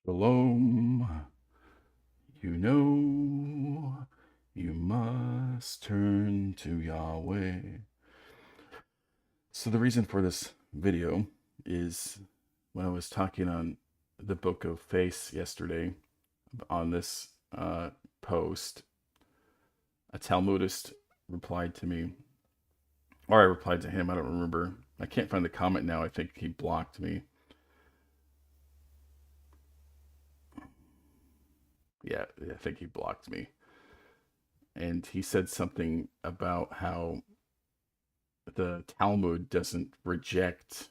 Shalom, you know you must turn to Yahweh. So the reason for this video is when I was talking on the Book of Face yesterday on this post, a Talmudist replied to me, or I replied to him, I don't remember. I can't find the comment now. I think he blocked me. Yeah, I think he blocked me. And he said something about how the Talmud doesn't reject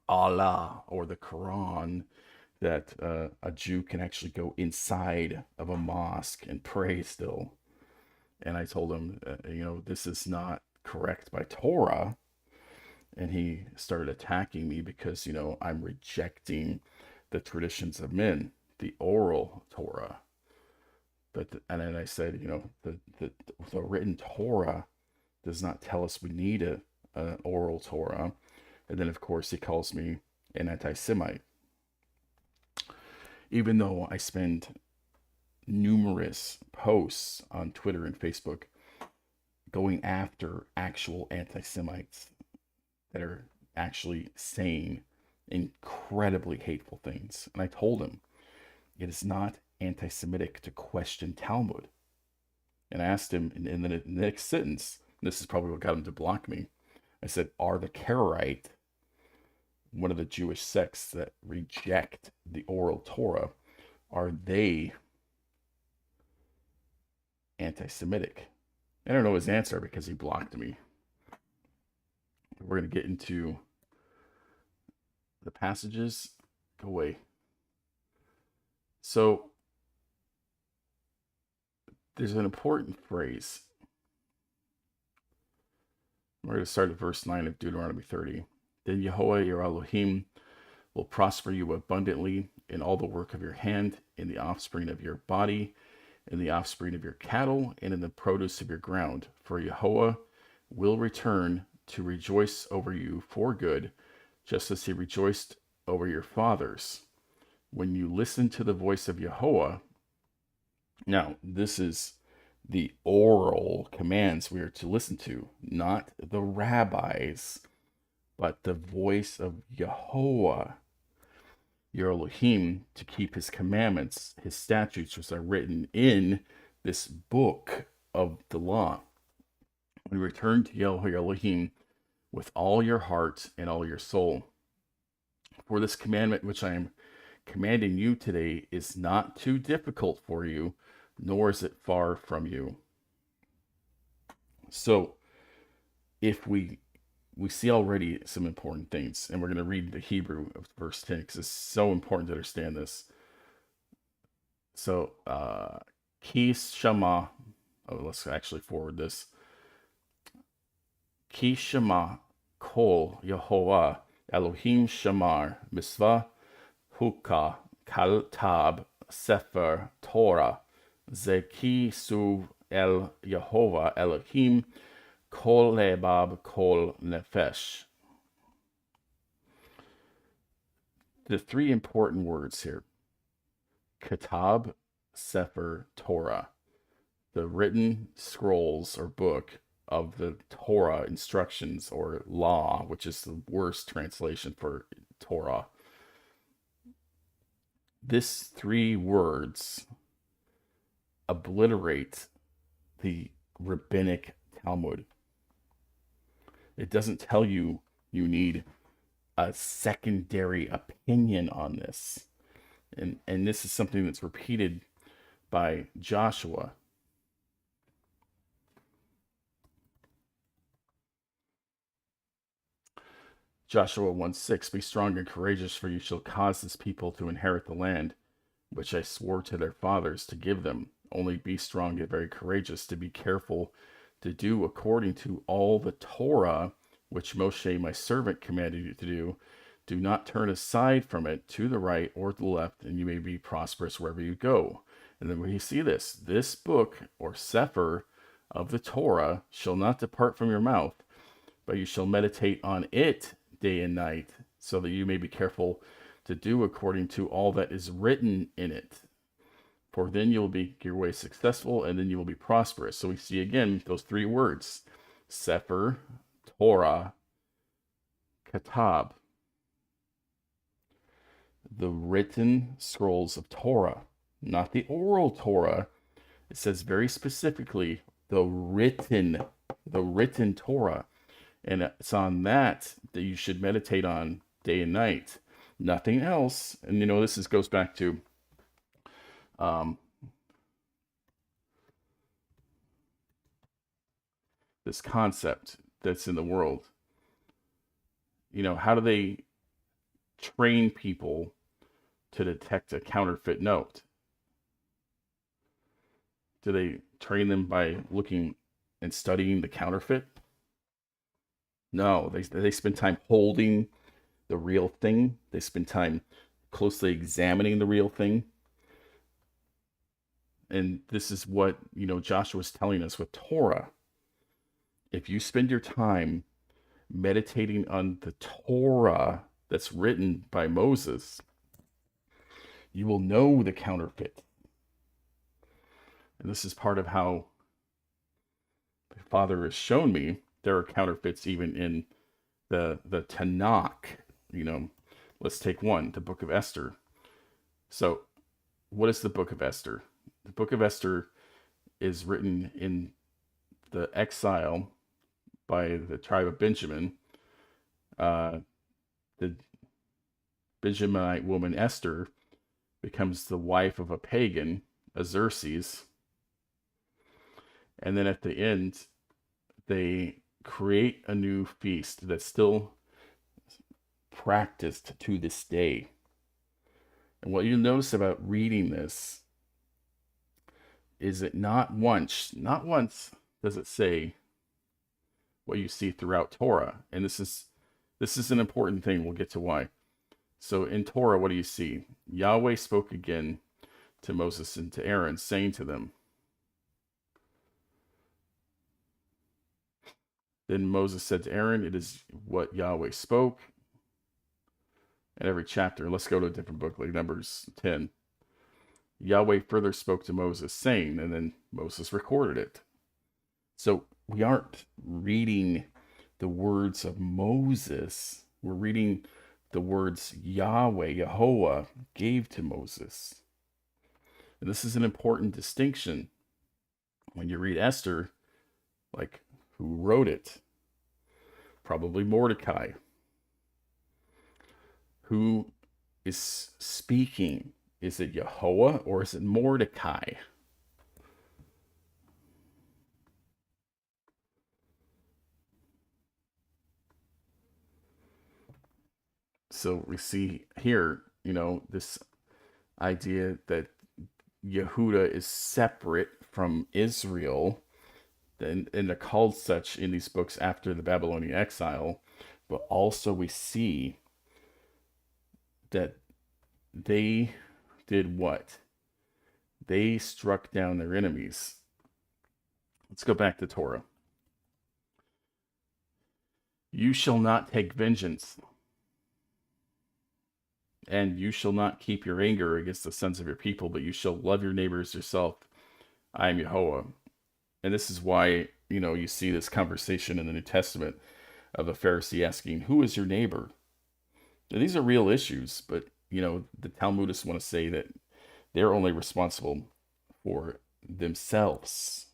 Allah or the Quran, that a Jew can actually go inside of a mosque and pray still. And I told him, this is not correct by Torah. And he started attacking me because, I'm rejecting the traditions of men, the oral Torah. And then I said, the written Torah does not tell us we need an oral Torah. And then, of course, he calls me an anti-Semite. Even though I spend numerous posts on Twitter and Facebook going after actual anti-Semites that are actually saying incredibly hateful things. And I told him it is not anti-Semitic to question Talmud. And I asked him in the next sentence, this is probably what got him to block me. I said, are the Karaite, one of the Jewish sects that reject the oral Torah, are they anti-Semitic? I don't know his answer because he blocked me. We're going to get into the passages. Go away. So there's an important phrase. We're going to start at verse 9 of Deuteronomy 30. Then Yehovah your Elohim will prosper you abundantly in all the work of your hand, in the offspring of your body, in the offspring of your cattle, and in the produce of your ground. For Yehovah will return to rejoice over you for good, just as he rejoiced over your fathers. When you listen to the voice of Yehovah, now this is the oral commands we are to listen to, not the rabbis, but the voice of Yehovah, your Elohim, to keep his commandments, his statutes, which are written in this book of the law. When you return to Yehovah, your Elohim, with all your heart and all your soul. For this commandment which I am commanding you today is not too difficult for you, nor is it far from you. So, if we see already some important things, and we're going to read the Hebrew of verse 10 because it's so important to understand this. So, Ki Shema, let's actually forward this. Ki Shema Kol Yehovah Elohim Shamar Mitzvah Hukah Kaltab Sefer Torah Zeki Suv El Yehovah Elohim Kol Lebab Kol Nefesh. The three important words here: Kitab, Sefer, Torah, the written scrolls or book of the Torah instructions or law, which is the worst translation for Torah. This three words obliterate the rabbinic Talmud. It doesn't tell you you need a secondary opinion on this. And this is something that's repeated by Joshua. Joshua 1:6, be strong and courageous, for you shall cause this people to inherit the land, which I swore to their fathers to give them. Only be strong and very courageous, to be careful to do according to all the Torah, which Moshe my servant commanded you to do. Do not turn aside from it to the right or to the left, and you may be prosperous wherever you go. And then when you see this book or Sefer of the Torah shall not depart from your mouth, but you shall meditate on it day and night, so that you may be careful to do according to all that is written in it. For then you will be your way successful, and then you will be prosperous. So we see again those three words: Sefer, Torah, Katab. The written scrolls of Torah, not the oral Torah. It says very specifically the written Torah. And it's on that you should meditate on day and night. Nothing else. And this goes back to this concept that's in the world. How do they train people to detect a counterfeit note? Do they train them by looking and studying the counterfeit? No, they spend time holding the real thing. They spend time closely examining the real thing. And this is what, Joshua is telling us with Torah. If you spend your time meditating on the Torah that's written by Moses, you will know the counterfeit. And this is part of how the Father has shown me there are counterfeits even in the Tanakh. Let's take one, the book of Esther. So what is the book of Esther? The book of Esther is written in the exile by the tribe of Benjamin. The Benjaminite woman Esther becomes the wife of a pagan, Xerxes. And then at the end, they create a new feast that's still practiced to this day. And what you'll notice about reading this is that not once does it say what you see throughout Torah. And this is an important thing. We'll get to why. So in Torah, what do you see? Yahweh spoke again to Moses and to Aaron, saying to them. Then Moses said to Aaron, it is what Yahweh spoke. In every chapter, let's go to a different book, like Numbers 10. Yahweh further spoke to Moses, saying, and then Moses recorded it. So we aren't reading the words of Moses. We're reading the words Yahweh, Yehovah, gave to Moses. And this is an important distinction. When you read Esther, like, who wrote it? Probably Mordecai. Who is speaking? Is it Yehovah or is it Mordecai? So we see here, this idea that Yehuda is separate from Israel, and they're called such in these books after the Babylonian exile. But also we see that they did what? They struck down their enemies. Let's go back to Torah. You shall not take vengeance, and you shall not keep your anger against the sons of your people, but you shall love your neighbors yourself. I am Yehovah. And this is why, you see this conversation in the New Testament of a Pharisee asking, who is your neighbor? Now, these are real issues, but, the Talmudists want to say that they're only responsible for themselves.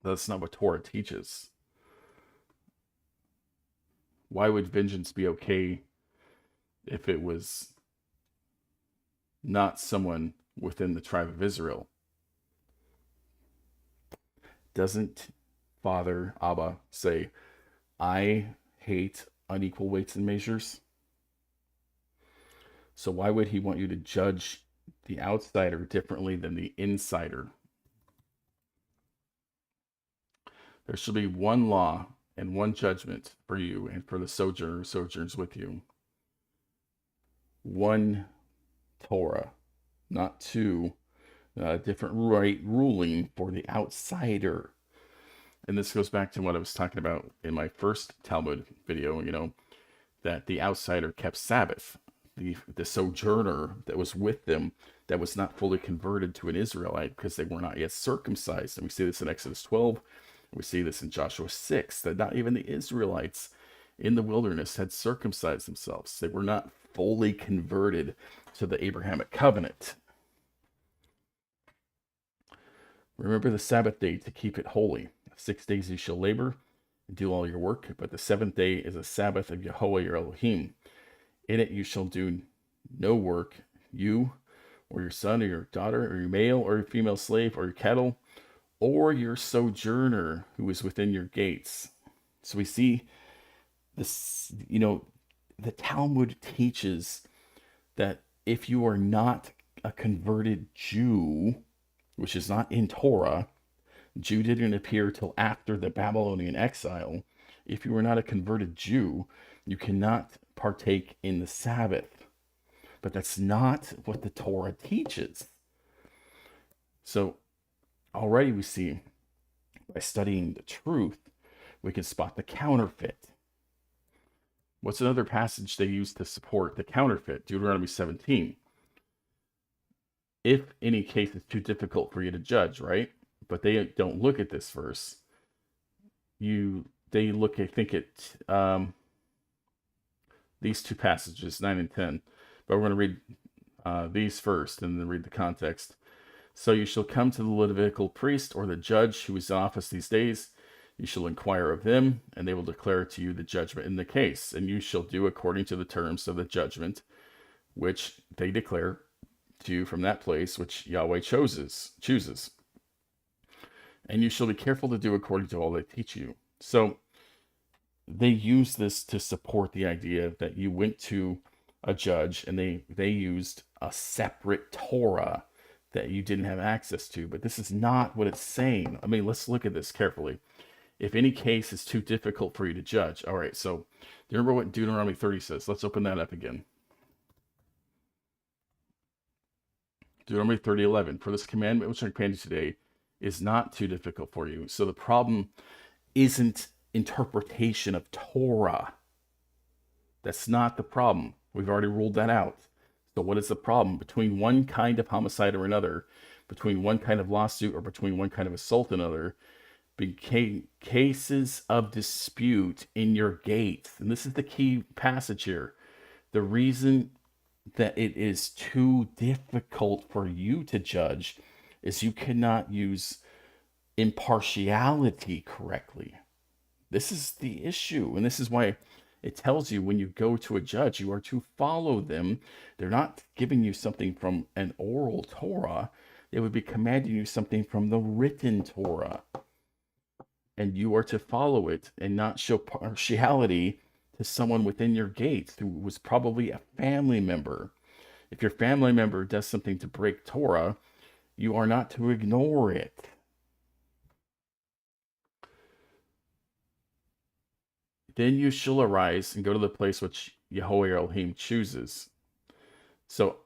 That's not what Torah teaches. Why would vengeance be okay if it was not someone within the tribe of Israel? Doesn't Father Abba say, I hate unequal weights and measures? So why would he want you to judge the outsider differently than the insider? There shall be one law and one judgment for you and for the sojourners with you. One Torah, not two. Different right ruling for the outsider. And this goes back to what I was talking about in my first Talmud video, that the outsider kept Sabbath. the sojourner that was with them that was not fully converted to an Israelite because they were not yet circumcised. And we see this in Exodus 12. We see this in Joshua 6, that not even the Israelites in the wilderness had circumcised themselves. They were not fully converted to the Abrahamic covenant. Remember the Sabbath day to keep it holy. 6 days you shall labor and do all your work, but the seventh day is a Sabbath of Yahweh your Elohim. In it you shall do no work, you or your son or your daughter or your male or your female slave or your cattle or your sojourner who is within your gates. So we see this, the Talmud teaches that if you are not a converted Jew, which is not in Torah, Jew didn't appear till after the Babylonian exile. If you are not a converted Jew, you cannot partake in the Sabbath. But that's not what the Torah teaches. So already we see, by studying the truth, we can spot the counterfeit. What's another passage they use to support the counterfeit? Deuteronomy 17. If any case is too difficult for you to judge, right? But they don't look at this verse. They look at, these two passages, 9 and 10. But we're going to read these first and then read the context. So you shall come to the Levitical priest or the judge who is in office these days. You shall inquire of them, and they will declare to you the judgment in the case. And you shall do according to the terms of the judgment, which they declare to you from that place which Yahweh chooses. And you shall be careful to do according to all they teach you. So they use this to support the idea that you went to a judge and they used a separate Torah that you didn't have access to. But this is not what it's saying. I mean, let's look at this carefully. If any case is too difficult for you to judge. All right, so do you remember what Deuteronomy 30 says? Let's open that up again. Deuteronomy 30:11. For this commandment which I command you today is not too difficult for you. So the problem isn't interpretation of Torah. That's not the problem. We've already ruled that out. So what is the problem? Between one kind of homicide or another, between one kind of lawsuit or between one kind of assault and another, became cases of dispute in your gates. And this is the key passage here. The reason that it is too difficult for you to judge is you cannot use impartiality correctly. This is the issue. And this is why it tells you when you go to a judge, you are to follow them. They're not giving you something from an oral Torah. They would be commanding you something from the written Torah. And you are to follow it and not show partiality to someone within your gates who was probably a family member. If your family member does something to break Torah, you are not to ignore it. Then you shall arise and go to the place which Yahweh Elohim chooses. So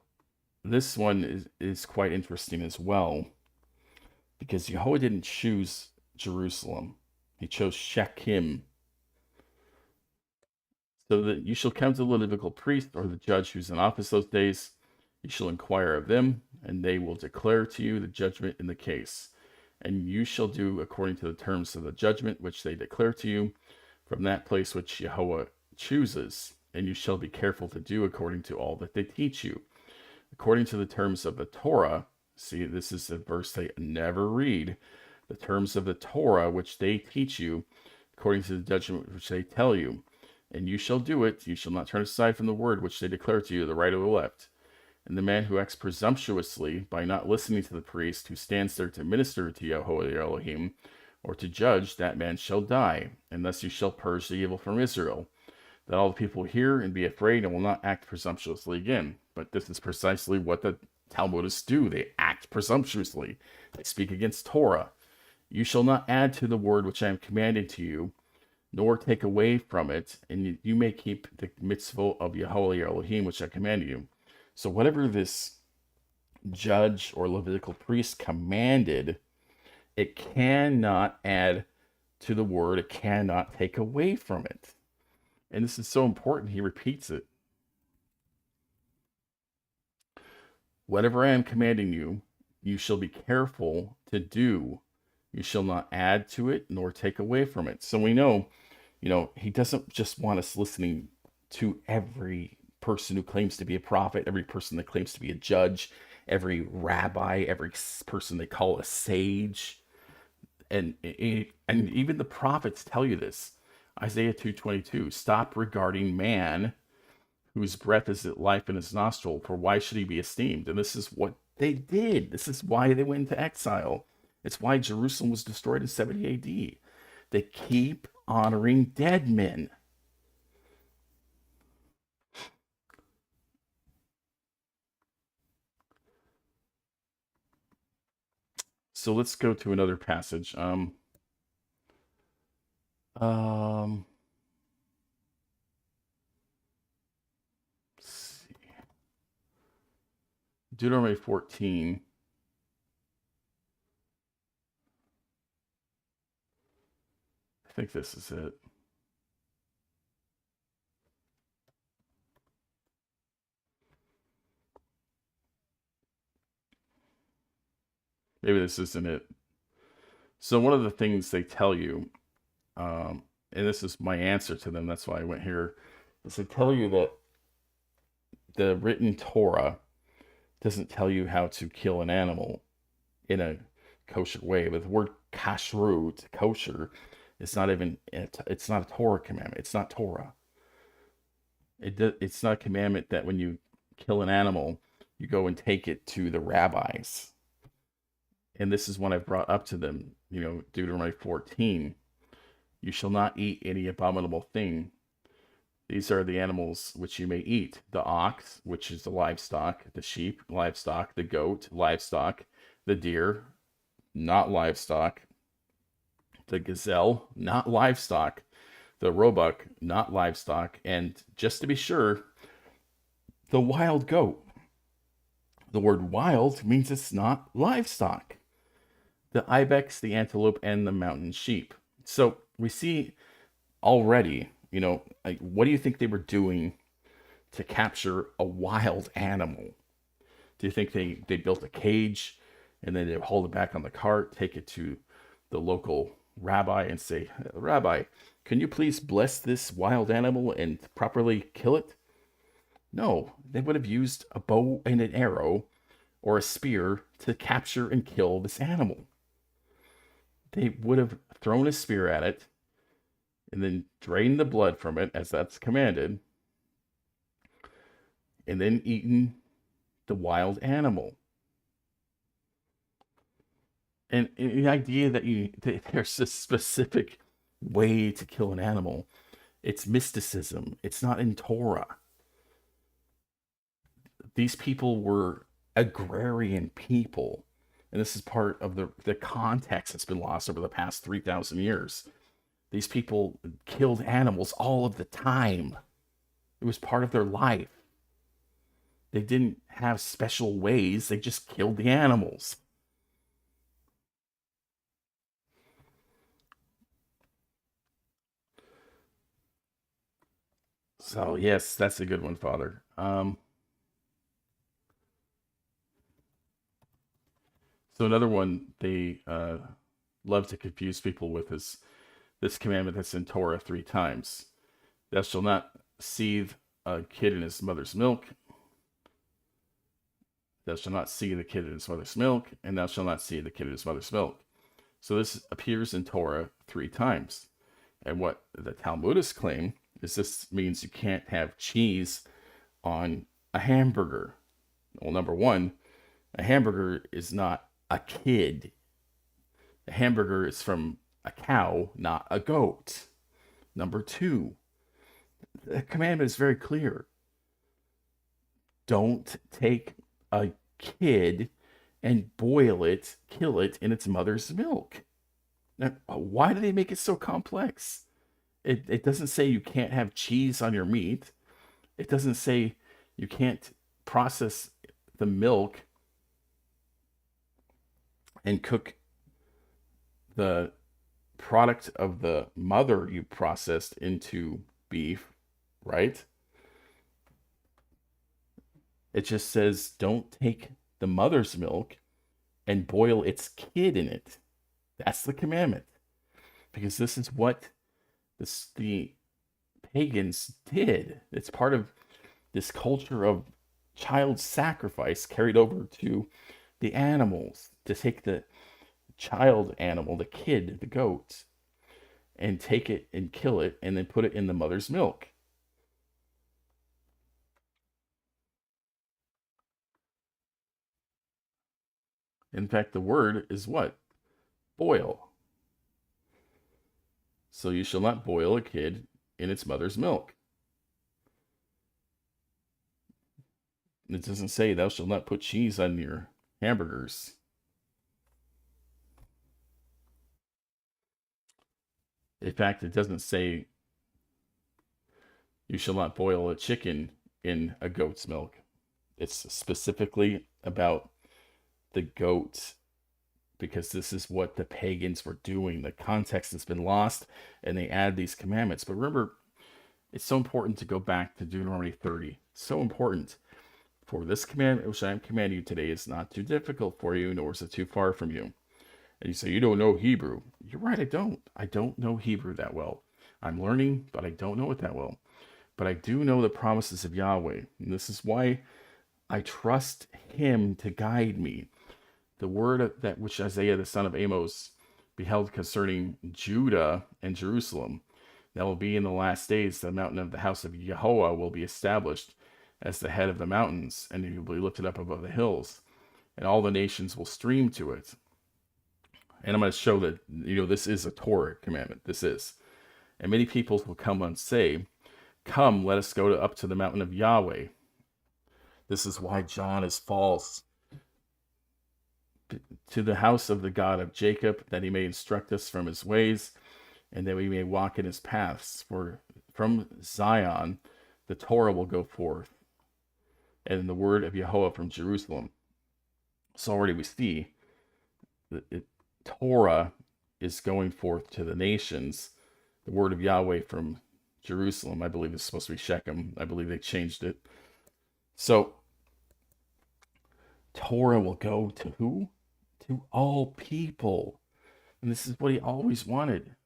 this one is quite interesting as well, because Yahweh didn't choose Jerusalem. He chose Shechem. So that you shall come to the Levitical priest or the judge who's in office those days. You shall inquire of them, and they will declare to you the judgment in the case. And you shall do according to the terms of the judgment which they declare to you from that place which Yahweh chooses. And you shall be careful to do according to all that they teach you. According to the terms of the Torah, see, this is a verse they never read. The terms of the Torah which they teach you, according to the judgment which they tell you. And you shall do it. You shall not turn aside from the word which they declare to you, the right or the left. And the man who acts presumptuously by not listening to the priest who stands there to minister to Yahweh Elohim, or to judge, that man shall die. And thus you shall purge the evil from Israel, that all the people hear and be afraid and will not act presumptuously again. But this is precisely what the Talmudists do. They act presumptuously. They speak against Torah. You shall not add to the word which I am commanding to you, nor take away from it, and you may keep the mitzvah of Yahweh Elohim, which I command you. So whatever this judge or Levitical priest commanded, it cannot add to the word. It cannot take away from it. And this is so important. He repeats it. Whatever I am commanding you, you shall be careful to do. You shall not add to it nor take away from it. So we know, he doesn't just want us listening to every person who claims to be a prophet, every person that claims to be a judge, every rabbi, every person they call a sage. And even the prophets tell you this. Isaiah 2:22, stop regarding man whose breath is life in his nostril, for why should he be esteemed? And this is what they did. This is why they went into exile. It's why Jerusalem was destroyed in 70 AD. They keep honoring dead men. So let's go to another passage. Um, let's see. Deuteronomy 14. I think this is it. Maybe this isn't it. So one of the things they tell you, and this is my answer to them, that's why I went here, is they tell you that the written Torah doesn't tell you how to kill an animal in a kosher way. But the word kashrut, kosher, it's not even, it's not a Torah commandment. It's not Torah. It's not a commandment that when you kill an animal, you go and take it to the rabbis. And this is what I've brought up to them, Deuteronomy 14. You shall not eat any abominable thing. These are the animals which you may eat: the ox, which is the livestock; the sheep, livestock; the goat, livestock; the deer, not livestock; the gazelle, not livestock; the roebuck, not livestock; and just to be sure, the wild goat. The word wild means it's not livestock. The ibex, the antelope, and the mountain sheep. So we see already, like, what do you think they were doing to capture a wild animal? Do you think they built a cage and then they hold it back on the cart, take it to the local rabbi and say, Rabbi, can you please bless this wild animal and properly kill it? No, they would have used a bow and an arrow or a spear to capture and kill this animal. They would have thrown a spear at it and then drained the blood from it, as that's commanded, and then eaten the wild animal. And the idea that there's a specific way to kill an animal, it's mysticism. It's not in Torah. These people were agrarian people. And this is part of the context that's been lost over the past 3,000 years. These people killed animals all of the time. It was part of their life. They didn't have special ways, they just killed the animals. So, yes, that's a good one, Father. So another one they love to confuse people with is this commandment that's in Torah 3 times. Thou shalt not seethe a kid in his mother's milk. Thou shalt not see the kid in his mother's milk, and thou shalt not see the kid in his mother's milk. So this appears in Torah 3 times. And what the Talmudists claim is this means you can't have cheese on a hamburger. Well, number one, a hamburger is not a kid. A hamburger is from a cow, not a goat. Number two, the commandment is very clear. Don't take a kid and boil it, kill it in its mother's milk. Now, why do they make it so complex? It doesn't say you can't have cheese on your meat. It doesn't say you can't process the milk and cook the product of the mother you processed into beef, right? It just says don't take the mother's milk and boil its kid in it. That's the commandment. Because this is what the pagans did. It's part of this culture of child sacrifice carried over to the animals, to take the child animal, the kid, the goat, and take it and kill it and then put it in the mother's milk. In fact, the word is what? Boil. So you shall not boil a kid in its mother's milk. It doesn't say thou shalt not put cheese on your hamburgers. In fact, it doesn't say you shall not boil a chicken in a goat's milk. It's specifically about the goat because this is what the pagans were doing. The context has been lost and they add these commandments. But remember, it's so important to go back to Deuteronomy 30. So important. For this commandment which I am commanding you today is not too difficult for you, nor is it too far from you. And you say, you don't know Hebrew. You're right, I don't. I don't know Hebrew that well. I'm learning, but I don't know it that well. But I do know the promises of Yahweh. And this is why I trust him to guide me. The word that which Isaiah the son of Amos beheld concerning Judah and Jerusalem, that will be in the last days, the mountain of the house of Yahweh will be established as the head of the mountains, and it will be lifted up above the hills, and all the nations will stream to it. And I'm going to show that, this is a Torah commandment. This is. And many peoples will come and say, come, let us go up to the mountain of Yahweh. This is why John is false. To the house of the God of Jacob, that he may instruct us from his ways, and that we may walk in his paths. For from Zion the Torah will go forth, and the word of Yahweh from Jerusalem. So already we see that Torah is going forth to the nations. The word of Yahweh from Jerusalem, I believe it's supposed to be Shechem. I believe they changed it. So Torah will go to who? To all people. And this is what he always wanted.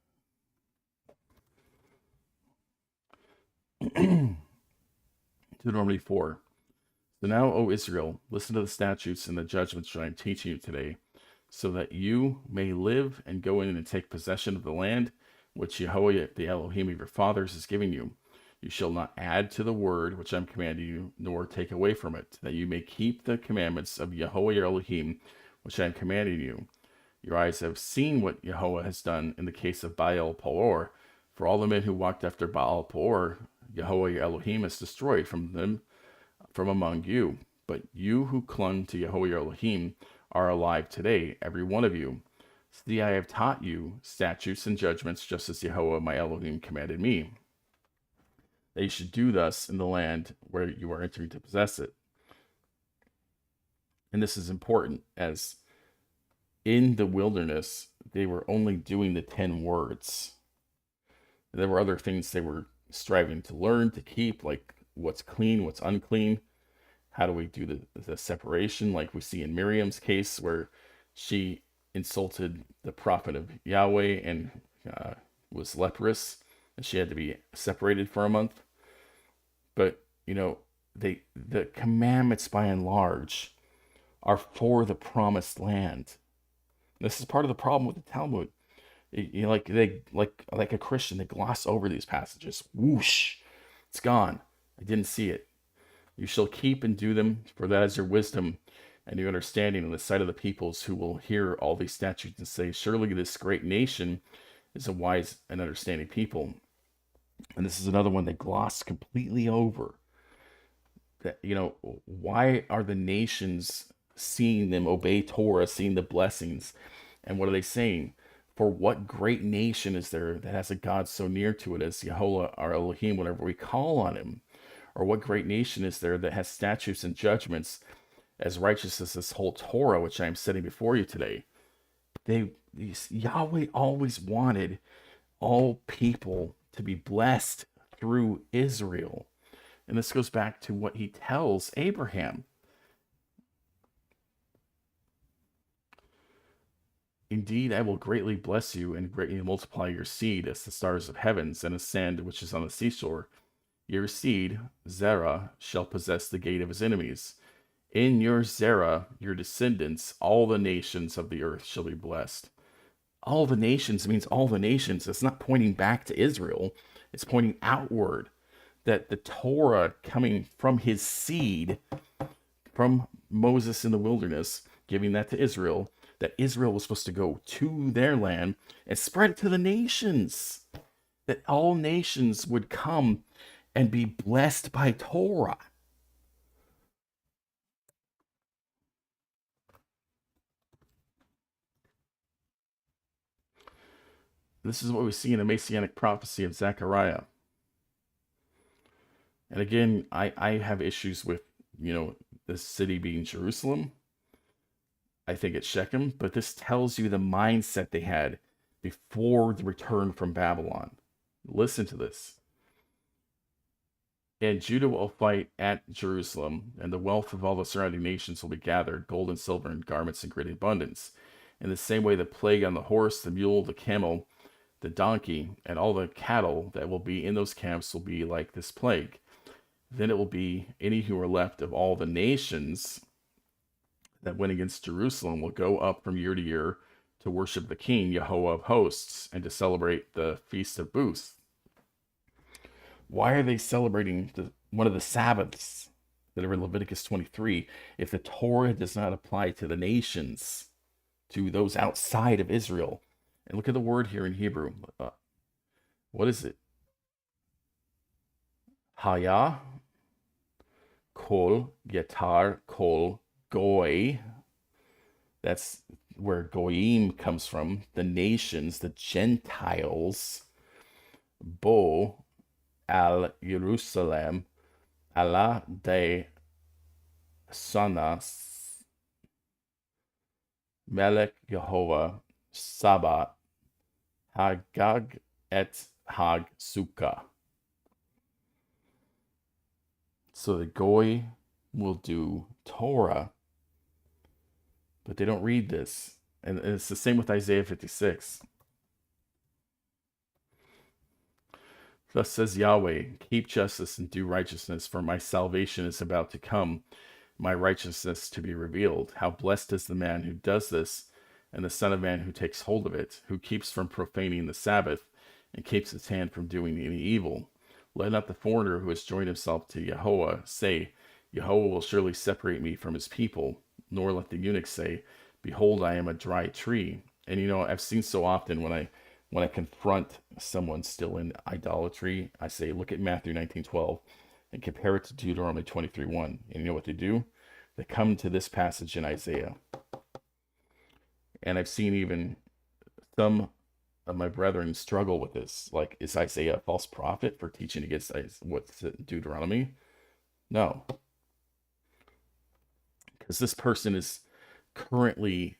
Deuteronomy 4. So now, O Israel, listen to the statutes and the judgments that I am teaching you today, so that you may live and go in and take possession of the land which Yahweh, the Elohim of your fathers, is giving you. You shall not add to the word which I am commanding you, nor take away from it, that you may keep the commandments of Yahweh your Elohim, which I am commanding you. Your eyes have seen what Yahweh has done in the case of Baal Peor. For all the men who walked after Baal Peor, Yahweh your Elohim has destroyed from among you. But you who clung to Yahweh your Elohim are alive today, every one of you. See, I have taught you statutes and judgments, just as Yahweh my Elohim commanded me, that you should do thus in the land where you are entering to possess it. And this is important, as in the wilderness, they were only doing the 10 words. There were other things they were striving to learn, to keep, like what's clean, what's unclean. How do we do the separation, like we see in Miriam's case, where she insulted the prophet of Yahweh and was leprous, and she had to be separated for a month. But, the commandments, by and large, are for the promised land. This is part of the problem with the Talmud. Like a Christian, they gloss over these passages. Whoosh, it's gone. I didn't see it. You shall keep and do them, for that is your wisdom and your understanding in the sight of the peoples, who will hear all these statutes and say, surely this great nation is a wise and understanding people. And this is another one they gloss completely over. That, why are the nations seeing them obey Torah, seeing the blessings? And what are they saying? For what great nation is there that has a God so near to it as Yahweh our Elohim whenever we call on him? Or what great nation is there that has statutes and judgments as righteous as this whole Torah, which I am setting before you today? Yahweh always wanted all people to be blessed through Israel. And this goes back to what he tells Abraham. Indeed, I will greatly bless you and greatly multiply your seed as the stars of heavens and as sand which is on the seashore. Your seed, Zerah, shall possess the gate of his enemies. In your Zerah, your descendants, all the nations of the earth shall be blessed. All the nations means all the nations. It's not pointing back to Israel, it's pointing outward. That the Torah coming from his seed, from Moses in the wilderness, giving that to Israel, that Israel was supposed to go to their land and spread it to the nations. That all nations would come and be blessed by Torah. This is what we see in the Messianic prophecy of Zechariah. And again, I have issues with, the city being Jerusalem. I think it's Shechem, but this tells you the mindset they had before the return from Babylon. Listen to this. And Judah will fight at Jerusalem, and the wealth of all the surrounding nations will be gathered, gold and silver and garments in great abundance. In the same way, the plague on the horse, the mule, the camel, the donkey, and all the cattle that will be in those camps will be like this plague. Then it will be any who are left of all the nations that went against Jerusalem will go up from year to year to worship the King, Yahweh of hosts, and to celebrate the Feast of Booths. Why are they celebrating one of the Sabbaths that are in Leviticus 23 if the Torah does not apply to the nations, to those outside of Israel? And look at the word here in Hebrew. What is it? Haya, kol, yatar, kol, goy. That's where goyim comes from. The nations, the Gentiles. Bo al Jerusalem, Allah de Sanas, Melech Yehovah, Sabbath, Hagag et Hag Sukkah. So the Goy will do Torah, but they don't read this. And it's the same with Isaiah 56. Thus says Yahweh, keep justice and do righteousness, for my salvation is about to come, my righteousness to be revealed. How blessed is the man who does this, and the Son of Man who takes hold of it, who keeps from profaning the Sabbath, and keeps his hand from doing any evil. Let not the foreigner who has joined himself to Yahweh say, Yahweh will surely separate me from his people, nor let the eunuch say, behold, I am a dry tree. And I've seen so often when I confront someone still in idolatry, I say, look at Matthew 19:12 and compare it to Deuteronomy 23:1. And you know what they do? They come to this passage in Isaiah. And I've seen even some of my brethren struggle with this. Like, is Isaiah a false prophet for teaching against what's Deuteronomy? No. Because this person is currently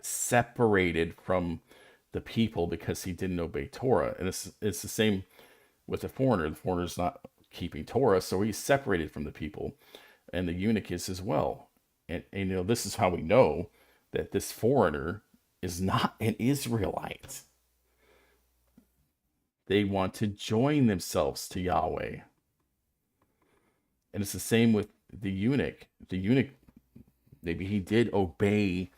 separated from the people because he didn't obey Torah. And it's the same with the foreigner. The foreigner's not keeping Torah, so he's separated from the people. And the eunuch is as well. And this is how we know that this foreigner is not an Israelite. They want to join themselves to Yahweh. And it's the same with the eunuch. The eunuch, maybe he did obey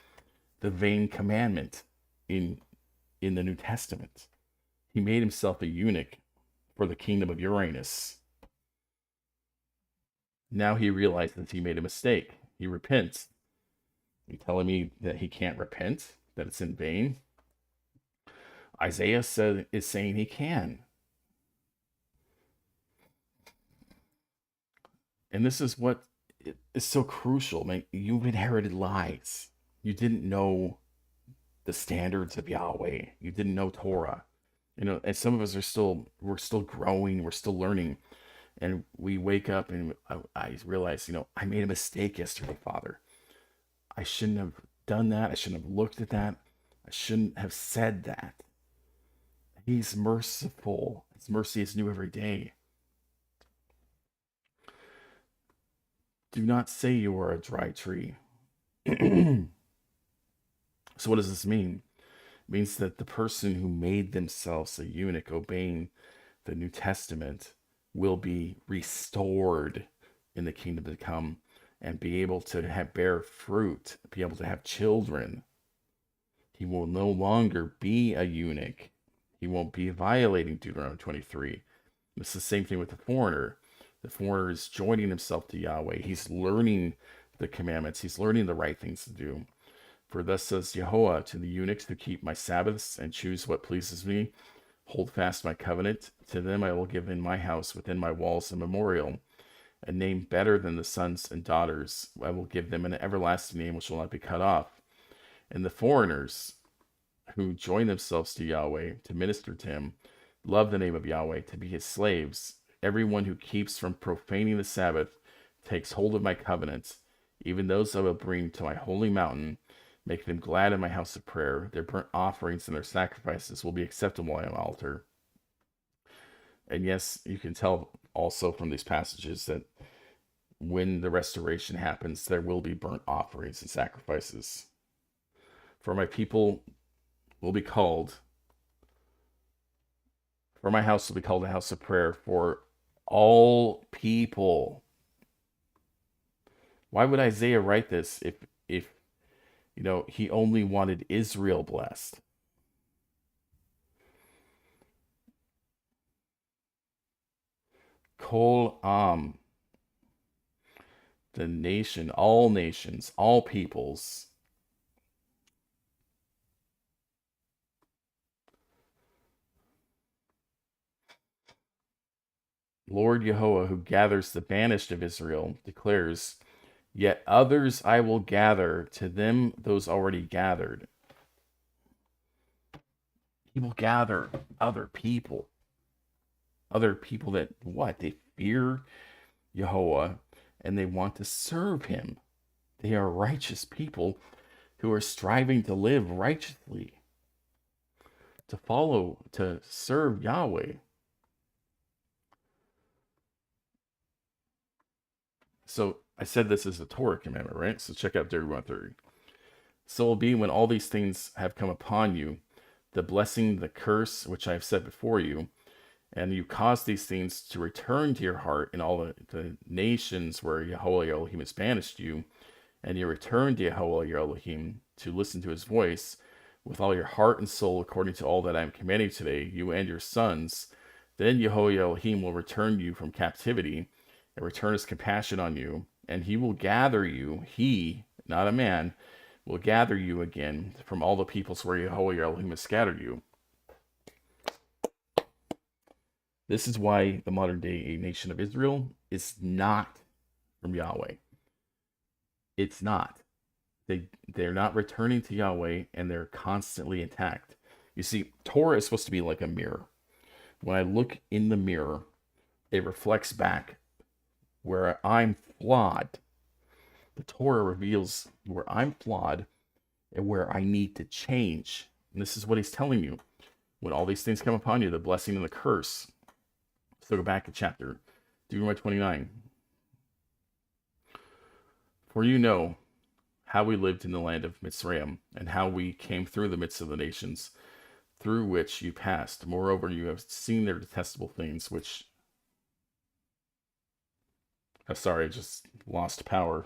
the vain commandment in the New Testament. He made himself a eunuch for the kingdom of Uranus. Now he realizes he made a mistake. He repents. You telling me that he can't repent? That it's in vain? Isaiah is saying he can. And this is what is so crucial, man. You've inherited lies. You didn't know the standards of Yahweh. You didn't know Torah. And some of us we're still growing, we're still learning. And we wake up and I realize, I made a mistake yesterday, Father. I shouldn't have done that. I shouldn't have looked at that. I shouldn't have said that. He's merciful. His mercy is new every day. Do not say you are a dry tree. So what does this mean? means that the person who made themselves a eunuch obeying the New Testament will be restored in the kingdom to come and be able to bear fruit, be able to have children. He will no longer be a eunuch. He won't be violating Deuteronomy 23. It's the same thing with the foreigner. The foreigner is joining himself to Yahweh. He's learning the commandments. He's learning the right things to do. For thus says Jehovah to the eunuchs who keep my Sabbaths and choose what pleases me, hold fast my covenant. To them I will give in my house within my walls a memorial, a name better than the sons and daughters. I will give them an everlasting name which will not be cut off. And the foreigners who join themselves to Yahweh to minister to him, love the name of Yahweh, to be his slaves. Everyone who keeps from profaning the Sabbath takes hold of my covenant. Even those I will bring to my holy mountain, make them glad in my house of prayer. Their burnt offerings and their sacrifices will be acceptable on my altar. And yes, you can tell also from these passages that when the restoration happens, there will be burnt offerings and sacrifices. For my people will be called, for my house will be called a house of prayer for all people. Why would Isaiah write this if he only wanted Israel blessed? Kol Am, the nation, all peoples. Lord Yehovah, who gathers the banished of Israel, declares, yet others I will gather, to them those already gathered. He will gather other people that what? They fear Yehovah and they want to serve him. They are righteous people who are striving to live righteously, to serve Yahweh. So I said this is a Torah commandment, right? So check out Deuteronomy 1:30. So it will be when all these things have come upon you, the blessing, the curse, which I have set before you, and you cause these things to return to your heart in all the nations where Yahweh your Elohim has banished you, and you return to Yahweh your Elohim to listen to his voice with all your heart and soul according to all that I am commanding today, you and your sons, then Yahweh your Elohim will return you from captivity and return his compassion on you, and he will gather you, he, not a man, will gather you again from all the peoples where Yahweh your Elohim has scattered you. This is why the modern day nation of Israel is not from Yahweh. It's not. They're not returning to Yahweh, and they're constantly attacked. You see, Torah is supposed to be like a mirror. When I look in the mirror, it reflects back where I'm flawed. The Torah reveals where I'm flawed and where I need to change. And this is what he's telling you. When all these things come upon you, the blessing and the curse. So go back to chapter Deuteronomy 29. For you know how we lived in the land of Mitzrayim, and how we came through the midst of the nations through which you passed. Moreover, you have seen their detestable things, which... sorry, I just lost power.